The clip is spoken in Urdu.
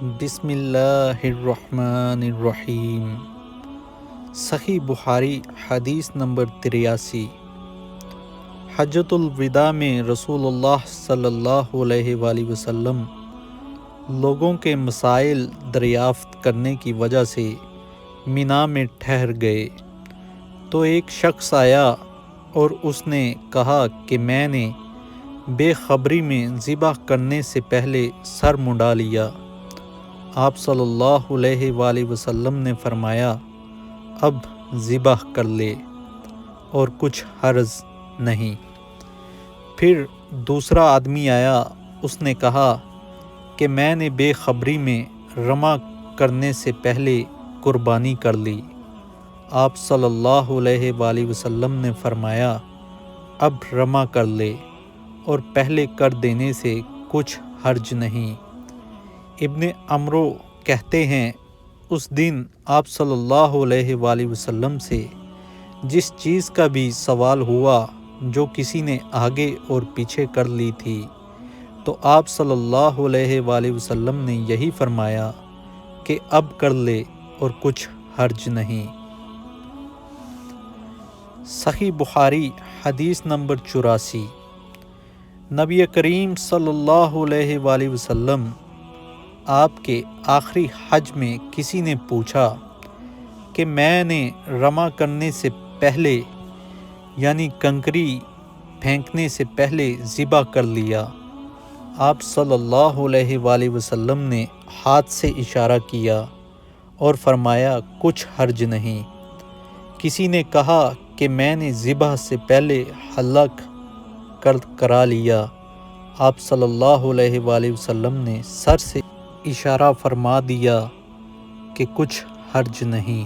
بسم اللہ الرحمن الرحیم۔ صحیح بخاری حدیث نمبر 83۔ حجۃ الوداع میں رسول اللہ صلی اللہ علیہ وآلہ وسلم لوگوں کے مسائل دریافت کرنے کی وجہ سے مینا میں ٹھہر گئے تو ایک شخص آیا اور اس نے کہا کہ میں نے بے خبری میں ذبح کرنے سے پہلے سر منڈا لیا۔ آپ صلی اللہ علیہ وآلہ وسلم نے فرمایا اب ذبح کر لے اور کچھ حرج نہیں۔ پھر دوسرا آدمی آیا، اس نے کہا کہ میں نے بے خبری میں رمہ کرنے سے پہلے قربانی کر لی۔ آپ صلی اللہ علیہ وآلہ وسلم نے فرمایا اب رمہ کر لے اور پہلے کر دینے سے کچھ حرج نہیں۔ ابن عمرو کہتے ہیں اس دن آپ صلی اللہ علیہ وآلہ وسلم سے جس چیز کا بھی سوال ہوا جو کسی نے آگے اور پیچھے کر لی تھی تو آپ صلی اللہ علیہ وآلہ وسلم نے یہی فرمایا کہ اب کر لے اور کچھ حرج نہیں۔ صحیح بخاری حدیث نمبر 84۔ نبی کریم صلی اللہ علیہ وآلہ وسلم آپ کے آخری حج میں کسی نے پوچھا کہ میں نے رمہ کرنے سے پہلے یعنی کنکری پھینکنے سے پہلے ذبح کر لیا۔ آپ صلی اللہ علیہ وآلہ وسلم نے ہاتھ سے اشارہ کیا اور فرمایا کچھ حرج نہیں۔ کسی نے کہا کہ میں نے ذبح سے پہلے حلق کرا لیا۔ آپ صلی اللہ علیہ وآلہ وسلم نے سر سے اشارہ فرما دیا کہ کچھ حرج نہیں۔